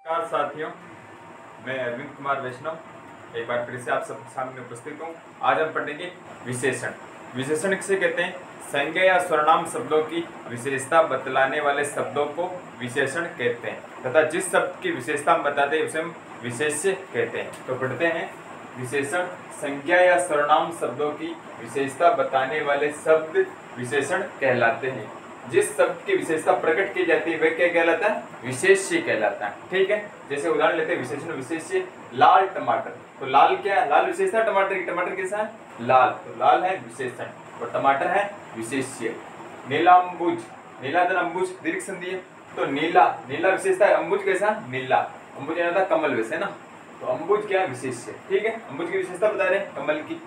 नमस्कार साथियों, मैं अरविंद कुमार वैष्णव एक बार फिर से आप सबके सामने उपस्थित हूँ। आज हम पढ़ेंगे विशेषण। विशेषण किसे कहते हैं? संज्ञा या सर्वनाम शब्दों की विशेषता बतलाने वाले शब्दों को विशेषण कहते हैं तथा जिस शब्द की विशेषता हम बताते हैं उसे हम विशेष्य कहते हैं। तो पढ़ते हैं विशेषण। संज्ञा या सर्वनाम शब्दों की विशेषता बताने वाले शब्द विशेषण कहलाते हैं। जिस शब्द की विशेषता प्रकट की जाती है वह क्या कहलाता है? विशेष्य कहलाता है। ठीक है, जैसे उदाहरण लेते हैं विशेषण विशेष्य। लाल टमाटर, तो लाल क्या है? लाल विशेषता टमाटर की। टमाटर कैसा है? लाल, तो लाल है विशेषण और टमाटर है विशेष्य। नीला अंबुज, नीला धन अंबुज दीर्घ संधि है, तो नीला, नीला विशेषता है। अंबुज कैसा? नीला। अंबुज यानी था कमल वैसे ना, तो अंबुज क्या है? विशेष्य। ठीक है, अंबुज की विशेषता बता रहे हैं कमल की।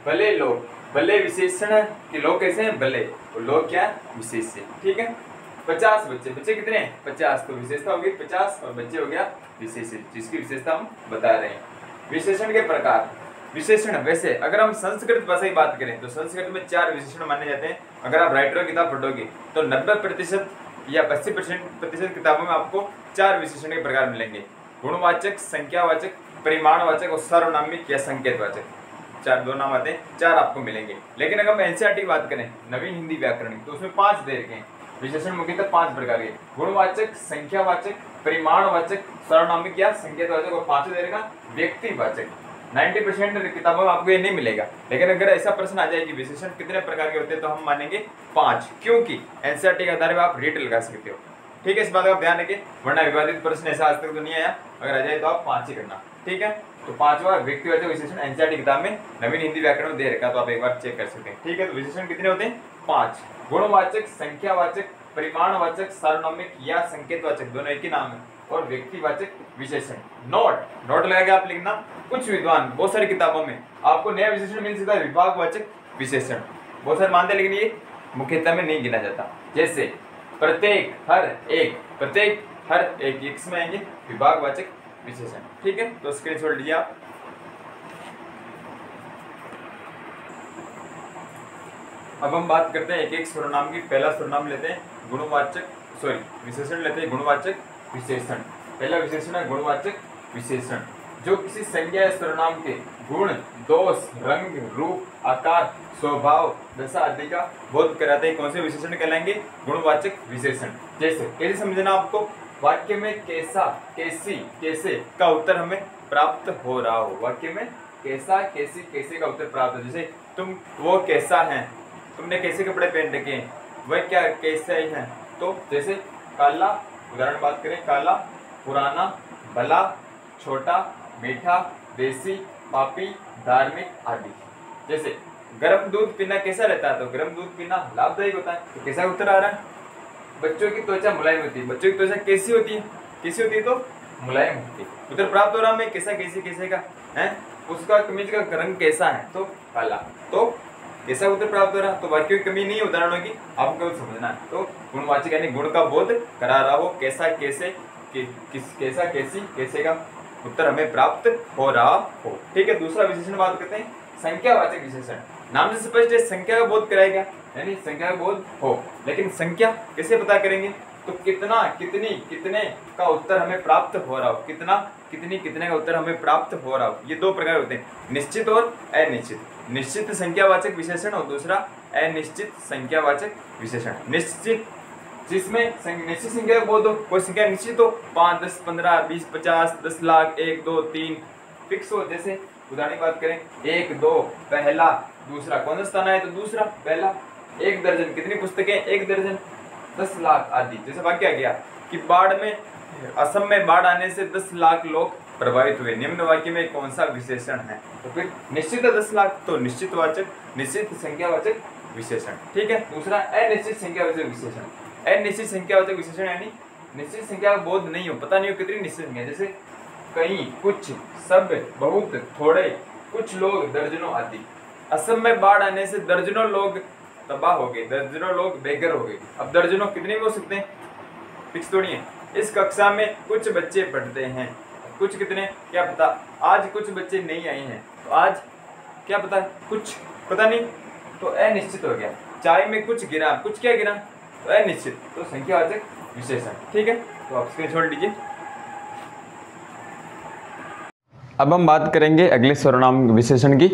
भले लोग, भले विशेषण है कि लोग कैसे हैं? भले, तो लोग क्या है? विशेष्य। ठीक है, 50 बच्चे, बच्चे कितने हैं? 50, तो विशेषता होगी 50 और बच्चे हो गया विशेष्य, जिसकी विशेषता हम बता रहे हैं। विशेषण के प्रकार। विशेषण वैसे अगर हम संस्कृत भाषा की बात करें तो संस्कृत में 4 विशेषण माने जाते हैं। अगर आप राइटर की किताब पढ़ोगे तो 90% या 80% किताबों में आपको 4 विशेषण के प्रकार मिलेंगे। गुणवाचक, संख्यावाचक, परिमाणवाचक और सार्वनामिक या संकेतवाचक। 2 नाम आते हैं, 4 आपको मिलेंगे। लेकिन अगर हम एनसीईआरटी की बात करें, नवीन हिंदी व्याकरण, तो उसमें 5 दे रखे हैं विशेषण, मुख्यतः 5 प्रकार के। गुणवाचक, संख्यावाचक, परिमाणवाचक, सार्वनामिक या संकेतवाचक और 5 दे रखा व्यक्तिवाचक। 90% किताबों में आपको ये नहीं मिलेगा। लेकिन अगर ऐसा प्रश्न आ जाए कि विशेषण कितने प्रकार के होते हैं तो हम मानेंगे 5, क्योंकि एनसीईआरटी के आधार पर आप रेट लगा सकते हो। ठीक है, इस बात का ध्यान रखिए, वरना विवादित प्रश्न ऐसा आज तक तो नहीं आया। अगर आ जाए तो आप 5 ही करना। ठीक है, तो 5वां व्यक्तिवाचक विशेषण एनसीईआरटी किताब में नवीन हिंदी व्याकरण में दे रखा, तो आप एक बार चेक कर सकते हैं। ठीक है, तो विशेषण कितने होते हैं? 5। गुणवाचक, संख्यावाचक, परिमाणवाचक, सार्वनामिक या संकेतवाचक, दोनों एक ही नाम है, और व्यक्तिवाचक विशेषण। नोट लगा के आप लिखना। कुछ विद्वान, बहुत सारी किताबों में आपको नया विशेषण मिल सकता है, विभागवाचक विशेषण। बहुत सारे मानते, लेकिन ये मुख्यतः में नहीं गिना जाता। जैसे प्रत्येक, हर एक, प्रत्येक, हर एक, इसमें आएंगे विभागवाचक विशेषण। ठीक है, तो स्क्रीनशॉट लीजिए आप। अब हम बात करते हैं एक एक सर्वनाम की। पहला सर्वनाम लेते हैं विशेषण लेते हैं गुणवाचक विशेषण। पहला विशेषण है गुणवाचक विशेषण, जो किसी संज्ञा या सर्वनाम के गुण, दोष, रंग, रूप, आकार, स्वभाव, दशा आदि का बोध कराते हैं। कौन से विशेषण कहलाएंगे? गुणवाचक विशेषण। जैसे कैसे समझना आपको? वाक्य में कैसा, कैसी, कैसे का उत्तर हमें प्राप्त हो रहा हो। वाक्य में कैसा, कैसी, कैसे का उत्तर प्राप्त हो। जैसे तुम, वो कैसा है, तुमने कैसे कपड़े पहन रखे हैं, वह क्या कैसे है। तो जैसे काला, उदाहरण बात करें, काला, पुराना, भला, छोटा, मीठा, देसी, पापी, धार्मिक आदि। जैसे गर्म दूध पीना कैसा रहता है, तो गर्म दूध पीना लाभदायक होता है। तो कैसा उत्तर आ रहा है? बच्चों की त्वचा मुलायम होती है। बच्चों की त्वचा कैसी होती है? कैसी होती है? तो मुलायम होती है। उत्तर प्राप्त हो रहा है कैसा, कैसे, कैसे का है। उसका कमीज का रंग कैसा है, तो काला। तो कैसा उत्तर प्राप्त हो रहा है। तो वाक्य की कमी नहीं है उदाहरणों की, आपको केवल समझना है। तो गुणवाचक यानी गुण का बोध करा रहा हो। कैसा, कैसे, कैसा, कैसी, कैसे का उत्तर हमें प्राप्त हो रहा हो। ठीक है, दूसरा विशेषण बात करते हैं संख्यावाचक विशेषण। नाम से स्पष्ट है, संख्या का बोध कराएगा, यानी संख्या का बोध हो। लेकिन संख्या कैसे पता करेंगे? तो कितना, कितनी, कितने का उत्तर हमें प्राप्त हो रहा हो। कितना, कितनी, कितने का उत्तर हमें प्राप्त हो रहा हो। ये 2 प्रकार होते हैं, निश्चित और अनिश्चित। निश्चित संख्यावाचक विशेषण और दूसरा अनिश्चित संख्यावाचक विशेषण। निश्चित, जिसमें निश्चित संख्या का बोध हो, कोई संख्या निश्चित हो, 5, 10, 15, 20, 50, 10 लाख, 1, 2, 3 फिक्स हो। जैसे उदाहरण की बात करें, 1, 2 पहला, दूसरा। कौन सा स्थान है? तो दूसरा, पहला। 1 दर्जन, कितनी पुस्तकें? 1 दर्जन, 10 लाख आदि। जैसे वाक्य आ गया कि बाढ़ में, असम में बाढ़ आने से 10 लाख लोग प्रभावित हुए। निम्न वाक्य में कौन सा विशेषण है? तो फिर निश्चित 10 लाख, तो निश्चितवाचक, निश्चित संख्यावाचक विशेषण। ठीक है, दूसरा अनिश्चित संख्यावाचक विशेषण। अनिश्चित संख्यावाचक विशेषण यानी निश्चित संख्या का बोध नहीं हो, पता नहीं हो कितनी निश्चित संख्या। जैसे कई, कुछ, सब, बहुत, थोड़े, कुछ लोग, दर्जनों आदि। असम में बाढ़ आने से दर्जनों लोग तबाह हो गए, दर्जनों लोग बेघर हो गए। अब दर्जनों कितने भी हो सकते हैं, फिक्स थोड़ी है। इस कक्षा में कुछ बच्चे पढ़ते हैं, कुछ कितने क्या पता। आज कुछ बच्चे नहीं आए हैं, तो आज क्या पता, कुछ पता नहीं, तो अनिश्चित हो गया। चाय में कुछ गिरा, कुछ क्या गिरा, तो अनिश्चित, तो संख्यावाचक विशेषण। ठीक है, तो आप स्क्रीनशॉट लीजिए। अब हम बात करेंगे अगले सर्वनाम विशेषण की,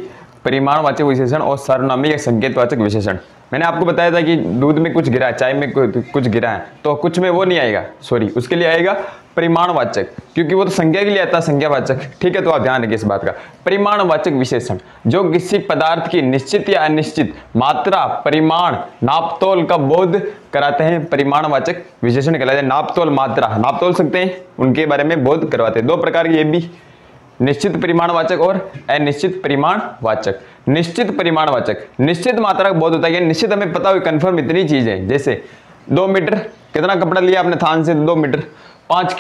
परिमाणवाचक विशेषण और सार्वनामिक या संकेतवाचक विशेषण। मैंने आपको बताया था कि दूध में कुछ गिरा है, चाय में कुछ गिरा है, तो कुछ में वो नहीं आएगा, सॉरी उसके लिए आएगा परिमाणवाचक, क्योंकि वो तो संज्ञा के लिए आता है, संज्ञावाचक। ठीक है, तो आप ध्यान रखिए इस बात का। परिमाणवाचक विशेषण जो किसी पदार्थ की निश्चित या अनिश्चित मात्रा, परिमाण, नापतोल का बोध कराते हैं, परिमाणवाचक विशेषण कहलाते हैं। नापतोल, मात्रा नाप तोल सकते हैं, उनके बारे में बोध करवाते हैं। दो प्रकार के ये भी, निश्चित परिमाणवाचक और अनिश्चित परिमाणवाचक। निश्चित परिमाणवाचक, निश्चित मात्रा का बोध होता है, निश्चित हमें पता हो कंफर्म इतनी चीज है, जैसे 2 मीटर, कितना कपड़ा लिया आपने थान से, 2 मीटर। 5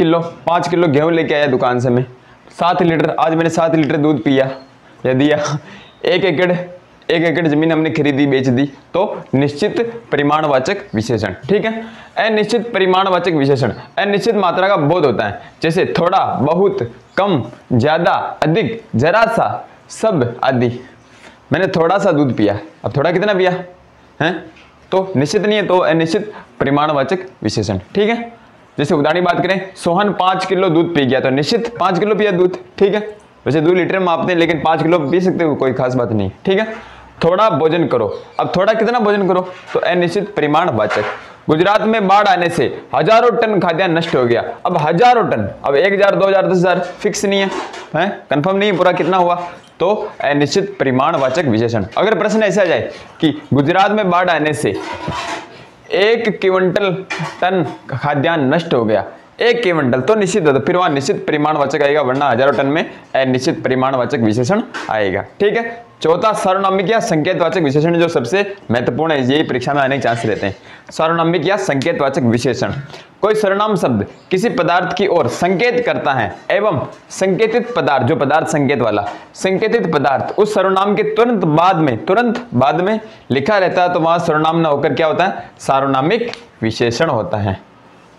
किलो गेहूं लेके आया दुकान से मैं, 7 लीटर, आज मैंने 7 लीटर दूध पिया या दिया। 1 एकड़ जमीन हमने खरीदी बेच दी, तो निश्चित परिमाणवाचक विशेषण। ठीक है। अनिश्चित परिमाणवाचक विशेषण, अनिश्चित मात्रा का बोध होता है, जैसे थोड़ा, बहुत, कम, ज्यादा, अधिक, जरा सा, सब आदि। मैंने थोड़ा सा दूध पिया, अब थोड़ा कितना पिया है, तो निश्चित नहीं है, तो अनिश्चित परिमाणवाचक विशेषण। ठीक है। जैसे उदाहरण की बात करें, सोहन 5 किलो दूध पी गया, तो निश्चित 5 किलो पिया दूध। ठीक है, वैसे 2 लीटर में मापते हैं, लेकिन 5 किलो पी सकते हो, कोई खास बात नहीं। ठीक है। थोड़ा भोजन करो, अब थोड़ा कितना भोजन करो, तो अनिश्चित परिमाणवाचक। गुजरात में बाढ़ आने से हजारों टन खाद्यान्न नष्ट हो गया। अब हजारों टन, अब 1000, 2000, 10,000 फिक्स नहीं है, कंफर्म नहीं है पूरा कितना हुआ, तो अनिश्चित परिमाणवाचक विशेषण। अगर प्रश्न ऐसा जाए कि गुजरात में बाढ़ आने से 1 क्विंटल टन खाद्यान्न नष्ट हो गया, 1 क्विंटल, तो निश्चित होता, फिर वहां निश्चित परिमाणवाचक आएगा, वरना हजारों टन में अनिश्चित परिमाणवाचक विशेषण आएगा। ठीक है। चौथा, सार्वनामिक या संकेतवाचक विशेषण, जो सबसे महत्वपूर्ण है, यही परीक्षा में आने के चांस रहते हैं। सार्वनामिक या संकेतवाचक विशेषण, कोई सर्वनाम शब्द किसी पदार्थ की ओर संकेत करता है एवं संकेतित पदार्थ, जो पदार्थ संकेत वाला, संकेतित पदार्थ उस सर्वनाम के तुरंत बाद में लिखा रहता है, तो वहां सर्वनाम न होकर क्या होता है, सार्वनामिक विशेषण होता है।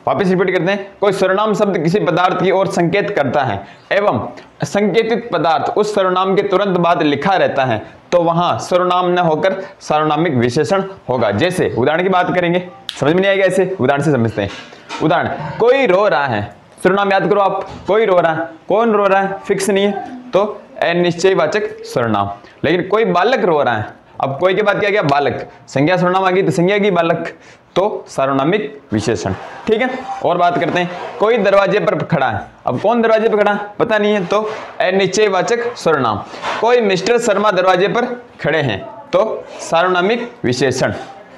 वापिस रिपीट करते हैं, कोई सर्वनाम शब्द किसी पदार्थ की ओर संकेत करता है एवं संकेतित पदार्थ उस सर्वनाम के तुरंत बाद लिखा रहता है, तो वहां सर्वनाम न होकर सार्वनामिक विशेषण होगा। जैसे उदाहरण की बात करेंगे, समझ में नहीं आएगा, ऐसे उदाहरण से समझते हैं। उदाहरण, कोई रो रहा है, सर्वनाम याद करो आप, कोई रो रहा है, कौन रो रहा है फिक्स नहीं है, तो अनिश्चयवाचक सर्वनाम। लेकिन कोई बालक रो रहा है, अब कोई के बाद क्या गया, बालक, संज्ञा सर्वनाम आ गई, तो संज्ञा की बालक, तो सार्वनामिक विशेषण। ठीक है। और बात करते हैं, कोई दरवाजे पर खड़ा है, अब कौन दरवाजे पर खड़ा है पता नहीं है, तो अनिश्चयवाचक सर्वनाम। कोई मिस्टर शर्मा दरवाजे पर खड़े हैं, तो सार्वनामिक विशेषण।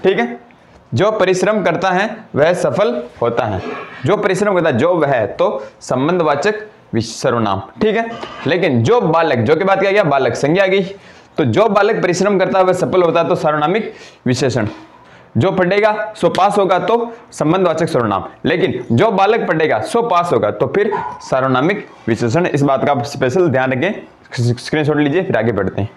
ठीक है। जो परिश्रम करता है वह सफल होता है, जो परिश्रम करता है, जो वह, तो संबंधवाचक सर्वनाम। ठीक है। लेकिन जो बालक, जो के बाद क्या गया, बालक, संज्ञा गई, तो जो बालक परिश्रम करता है वह सफल होता है, तो सार्वनामिक विशेषण। जो पढ़ेगा सो पास होगा, तो संबंधवाचक सर्वनाम। लेकिन जो बालक पढ़ेगा सो पास होगा, तो फिर सार्वनामिक विशेषण। इस बात का आप स्पेशल ध्यान रखें, स्क्रीनशॉट लीजिए, फिर आगे बढ़ते हैं।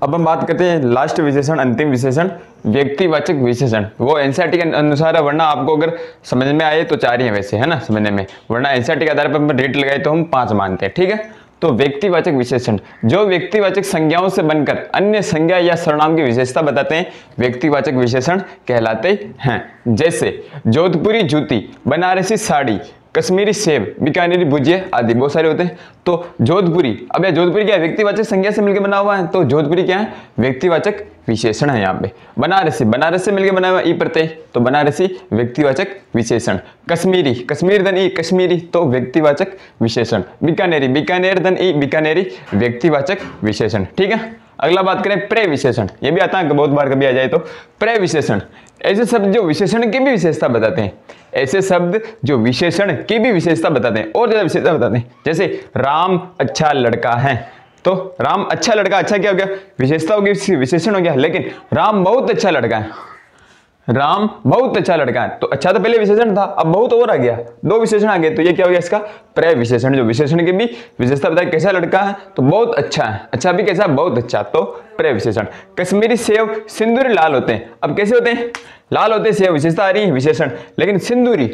अब हम बात करते हैं लास्ट विशेषण, अंतिम विशेषण, व्यक्तिवाचक विशेषण। वो एनसीईआरटी के अनुसार है, वरना आपको अगर समझ में आए तो 4 ही है वैसे, है ना, समझने में, वरना एनसीईआरटी के आधार पर हम रेट लगाए तो हम 5 मानते हैं। ठीक है। तो व्यक्तिवाचक विशेषण, जो व्यक्तिवाचक संज्ञाओं से बनकर अन्य संज्ञा या सर्वनाम की विशेषता बताते हैं, व्यक्तिवाचक विशेषण कहलाते हैं। जैसे जोधपुरी जूती, बनारसी साड़ी, कश्मीरी सेब, बीकानेरी भुजिया आदि बहुत सारे होते हैं। तो जोधपुरी, अब यह जोधपुरी क्या है, व्यक्तिवाचक संज्ञा से मिलकर बना हुआ है, तो जोधपुरी क्या है, व्यक्तिवाचक विशेषण है यहाँ पे। बनारसी, बनारस से मिलकर बना हुआ ई प्रत्यय, तो बनारसी व्यक्तिवाचक विशेषण। कश्मीरी, कश्मीर धन ई कश्मीरी, तो व्यक्तिवाचक विशेषण। बीकानेरी, बीकानेर धन ई बीकानेरी, व्यक्तिवाचक विशेषण। ठीक है। अगला बात करें प्रे विशेषण, ये भी आता है बहुत बार कभी आ जाए तो। प्रे विशेषण, ऐसे शब्द जो विशेषण की भी विशेषता बताते हैं, ऐसे शब्द जो विशेषण की भी विशेषता बताते हैं और ज्यादा विशेषता बताते हैं। जैसे राम अच्छा लड़का है, तो राम अच्छा लड़का, अच्छा क्या हो गया, विशेषता होगी, विशेषण हो गया। लेकिन राम बहुत अच्छा लड़का है, राम बहुत अच्छा लड़का है, तो अच्छा तो पहले विशेषण था, अब बहुत और आ गया, 2 विशेषण आ गए, तो ये क्या हो गया, इसका प्रे विशेषण, जो विशेषण की भी विशेषता बताए। कैसा लड़का है, तो बहुत अच्छा है, अच्छा भी कैसा, बहुत अच्छा, तो प्रे विशेषण। कश्मीरी सेब सिंदूरी लाल होते हैं, अब कैसे होते हैं, लाल होते हैं सेब, विशेषता आ रही है विशेषण। लेकिन सिंदूरी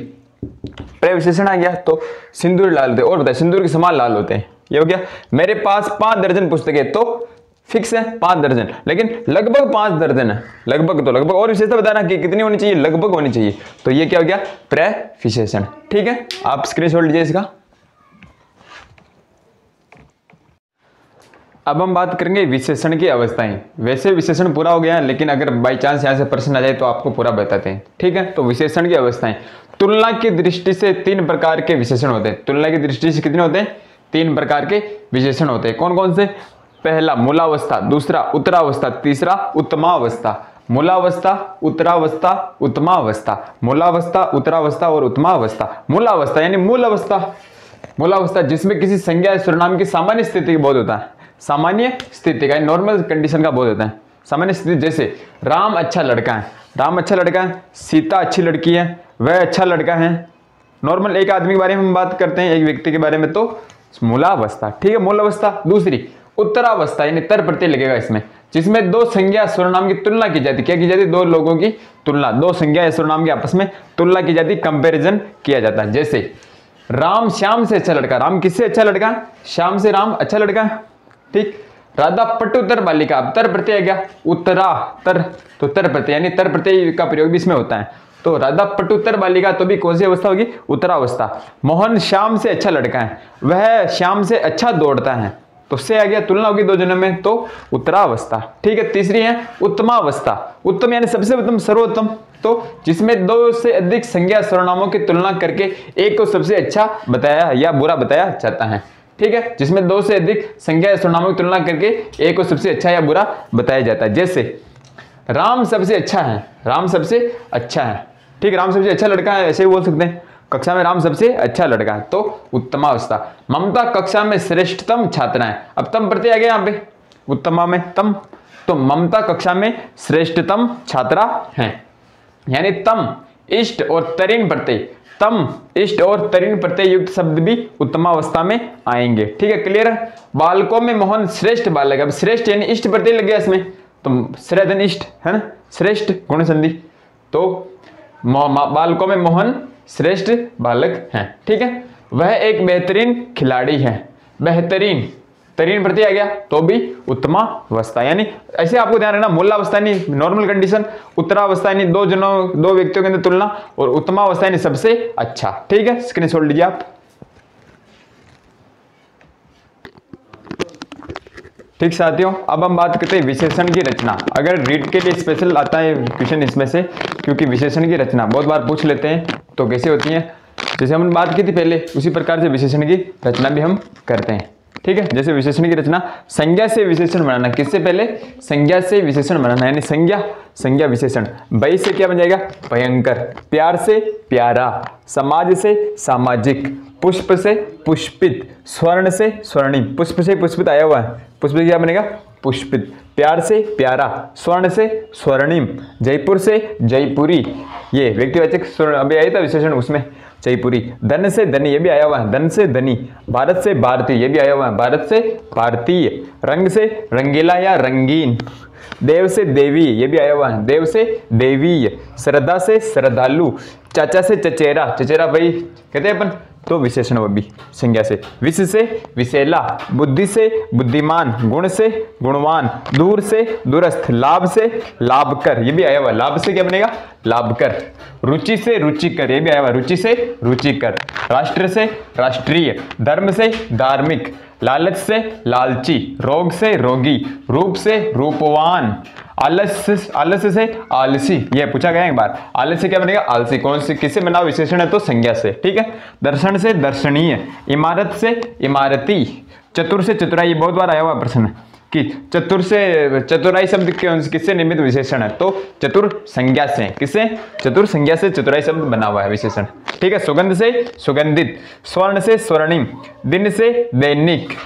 प्रे विशेषण आ गया, तो सिंदूरी लाल होते हैं, और बताए सिंदूर के समान लाल होते हैं, ये हो गया। मेरे पास 5 दर्जन पुस्तकें, तो फिक्स है 5 दर्जन, लेकिन लगभग 5 दर्जन है, लगभग, तो लगभग और विशेषता बताना कि कितनी होनी चाहिए, लगभग होनी चाहिए। तो ये क्या हो गया, प्रेफिसेशन। ठीक है, आप स्क्रीनशॉट लीजिए इसका। अब हम बात करेंगे विशेषण की अवस्थाएं। वैसे विशेषण पूरा हो गया है, लेकिन अगर बाई चांस यहाँ से प्रश्न आ जाए तो आपको पूरा बताते हैं। ठीक है, तो विशेषण की अवस्थाएं, तुलना की दृष्टि से 3 प्रकार के विशेषण होते हैं। तुलना की दृष्टि से कितने होते हैं, 3 प्रकार के विशेषण होते हैं। कौन कौन से, पहला मूलावस्था, दूसरा उत्तरावस्था, तीसरा उत्तमावस्था। मूलावस्था, उत्तरावस्था, उत्तमावस्था। मूलावस्था, उत्तरावस्था और उत्तमावस्था। मूलावस्था यानी मूल अवस्था, मूलावस्था जिसमें किसी संज्ञा या सर्वनाम की सामान्य स्थिति का बोध होता है, सामान्य स्थिति का, नॉर्मल कंडीशन का बोध होता है। सामान्य स्थिति जैसे राम अच्छा लड़का है, राम अच्छा लड़का है, सीता अच्छी लड़की है, वह अच्छा लड़का है। नॉर्मल एक आदमी के बारे में हम बात करते हैं, एक व्यक्ति के बारे में, तो मूलावस्था। ठीक है, मूलावस्था। दूसरी उत्तरावस्था यानी तर प्रत्यय लगेगा इसमें, जिसमें 2 संज्ञा सर्वनाम की तुलना की जाती। क्या की जाती, 2 लोगों की तुलना, 2 संज्ञा या सर्वनाम की आपस में तुलना की जाती, कंपैरिजन किया जाता है। जैसे राम श्याम से अच्छा लड़का, राम किससे अच्छा लड़का है, श्याम से राम अच्छा लड़का है। ठीक, राधा पटुतर बालिका, अब तर प्रत्यय गया, उत्तरा तर, तो तर प्रत्यय यानी तर प्रत्यय का प्रयोग भी इसमें होता है। तो राधा पटुतर बालिका, तो भी कौन सी अवस्था होगी, उत्तरावस्था। मोहन श्याम से अच्छा लड़का है, वह श्याम से अच्छा दौड़ता है, तो उससे आ गया, तुलना होगी 2 जनों में, तो उत्तरावस्था। ठीक है, तीसरी है उत्तमावस्था। उत्तम यानी सबसे उत्तम, सर्वोत्तम, तो जिसमें 2 से अधिक संज्ञा सर्वनामों की तुलना करके एक को सबसे अच्छा बताया या बुरा बताया जाता है। ठीक है, जिसमें 2 से अधिक संज्ञा या सर्वनामों की तुलना करके एक को सबसे अच्छा या बुरा बताया जाता है। जैसे राम सबसे अच्छा है, राम सबसे अच्छा है। ठीक, राम सबसे अच्छा लड़का है, ऐसे ही बोल सकते हैं, कक्षा में राम सबसे अच्छा लड़का है, तो उत्तमावस्था। ममता कक्षा में श्रेष्ठतम छात्रा है, अब तम प्रत्यय आ गया यहाँ पे, उत्तमा में तम, तो ममता कक्षा में श्रेष्ठतम छात्रा है, यानी तम इष्ट और तरीन प्रत्यय, तम इष्ट और तरीन प्रत्यय युक्त शब्द भी उत्तमावस्था में आएंगे। ठीक है, क्लियर है। बालकों में मोहन श्रेष्ठ बालक, अब श्रेष्ठ यानी इष्ट प्रत्यय लग गया इसमें, तो श्रेष्ठ इष्ट है ना, श्रेष्ठ गुण संधि, तो बालकों में मोहन श्रेष्ठ बालक हैं। ठीक है, वह एक बेहतरीन खिलाड़ी है, बेहतरीन, तरीन प्रत्यय आ गया, तो भी उत्तमावस्था। यानी ऐसे आपको ध्यान रखना, मूलावस्था यानी नॉर्मल कंडीशन, उत्तरावस्था यानी 2 व्यक्तियों के अंदर तुलना, और उत्तमावस्था यानी सबसे अच्छा। ठीक है, स्क्रीनशॉट लीजिए आप। ठीक साथियों, अब हम बात करते हैं विशेषण की रचना। अगर रीड के लिए स्पेशल आता है क्वेश्चन इसमें से, क्योंकि विशेषण की रचना बहुत बार पूछ लेते हैं, तो कैसे होती है, जैसे हमने बात की थी पहले, उसी प्रकार से विशेषण की रचना भी हम करते हैं। ठीक है, जैसे विशेषण की रचना, संज्ञा से विशेषण बनाना, किससे पहले, संज्ञा से विशेषण बनाना, यानी संज्ञा विशेषण। भय से क्या बन जाएगा, भयंकर। प्यार से प्यारा, समाज से सामाजिक, पुष्प से पुष्पित, स्वर्ण से स्वर्णिम, पुष्प से पुष्पित आया हुआ है, पुष्प क्या बनेगा, पुष्पित। प्यार से प्यारा, स्वर्ण से स्वर्णिम, जयपुर से जयपुरी, ये व्यक्तिवाचक अभी आया था विशेषण उसमें, जयपुरी। धन से धनी, ये भी आया हुआ है, धन से धनी। भारत से भारतीय, ये भी आया हुआ है, भारत से भारतीय। रंग से रंगीला या रंगीन। देव से देवी, ये भी आया हुआ है, देव से देवीय। श्रद्धा से श्रद्धालु। चाचा से चचेरा, चचेरा भाई कहते हैं अपन, तो विशेषण वो भी संज्ञा से। विष से विषैला, बुद्धि से बुद्धिमान, गुण से गुणवान, दूर से दूरस्थ, लाभ से लाभकर, ये भी आया हुआ, लाभ से क्या बनेगा, लाभकर। रुचि से रुचिकर, ये भी आया हुआ, रुचि से रुचिकर। राष्ट्र से राष्ट्रीय, धर्म से धार्मिक, लालच से लालची, रोग से रोगी, रूप से रूपवान, आलस्य से आलसी, ये पूछा गया एक बार, आलस्य से क्या बनेगा, आलसी। कौन से किससे बना विशेषण है, तो संज्ञा से। ठीक है, दर्शन से दर्शनीय, इमारत से इमारती, चतुर से चतुराई, ये बहुत बार आया हुआ प्रश्न कि चतुर से चतुराई शब्द किससे निर्मित विशेषण है, तो चतुर संज्ञा से, किससे, चतुर संज्ञा से चतुराई शब्द बना हुआ है विशेषण। ठीक है, सुगंध से सुगंधित, स्वर्ण से स्वर्णिम, दिन से दैनिक,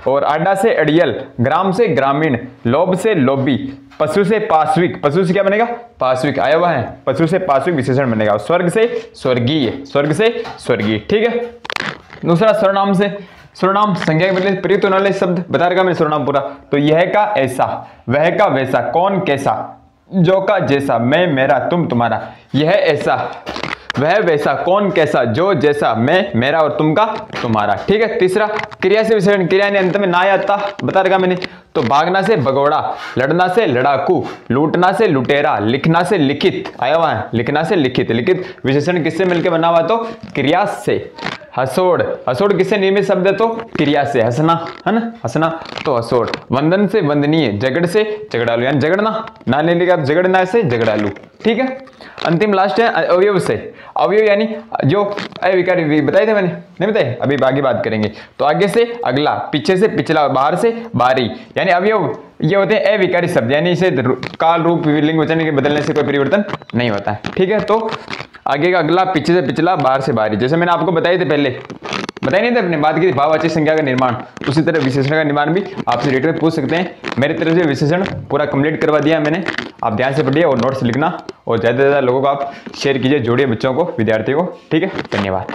और आडा से अड़ियल, ग्राम से ग्रामीण, लोभ से लोभी, पशु से पाश्विक, पशु से क्या बनेगा, पाश्विक आया हुआ है, पशु से पाश्विक विशेषण बनेगा। स्वर्ग से स्वर्गीय, स्वर्ग से स्वर्गीय। ठीक है, दूसरा सर्वनाम से, सर्वनाम संज्ञा के बदले प्रयुक्त होने वाले शब्द बता रखा मैं सर्वनाम पूरा, तो यह का ऐसा, वह का वैसा, कौन कैसा, जो का जैसा, मैं मेरा, तुम तुम्हारा। यह ऐसा, वह वैसा, कौन कैसा, जो जैसा, मैं मेरा और तुम का तुम्हारा। ठीक है। तीसरा क्रिया से विशेषण, क्रिया ने अंत में ना आता, बता रखा मैंने। तो भागना से भगोड़ा, लड़ना से लड़ाकू, लूटना से लुटेरा, लिखना से लिखित, आया हुआ है लिखना से लिखित। लिखित विशेषण किससे मिलकर बना हुआ? तो क्रिया से। हसोड़, हसोड़ किससे निर्मित शब्द है? तो क्रिया से। हंसना, है ना, हंसना, तो हसोड़। वंदन से वंदनीय, झगड़ से झगड़ालू, यानी झगड़ना, ना लेने का झगड़ना से झगड़ालू। ठीक है। अंतिम लास्ट है अवयव से। अवयव यानी जो अविकारी बताए थे मैंने, नहीं बताए, अभी आगे बात करेंगे। तो आगे से अगला, पीछे से पिछला, बाहर से बाहरी, यानी अवयव ये होते हैं अविकारी शब्द, यानी इसे काल रूप लिंग वचन के बदलने से कोई परिवर्तन नहीं होता है। ठीक है। तो आगे का अगला, पीछे से पिछला, बाहर से बाहरी, जैसे मैंने आपको बताए थे पहले, बताए नहीं थे अपने बात की भाववाचक संज्ञा का निर्माण, उसी तरह विशेषण का निर्माण भी आपसे रिलेटेड में पूछ सकते हैं। मेरी तरफ से विशेषण पूरा कंप्लीट करवा दिया मैंने, आप ध्यान से पढ़िए और नोट्स लिखना, और ज़्यादा से ज़्यादा लोगों को आप शेयर कीजिए, जोड़िए बच्चों को, विद्यार्थियों को। ठीक है। धन्यवाद।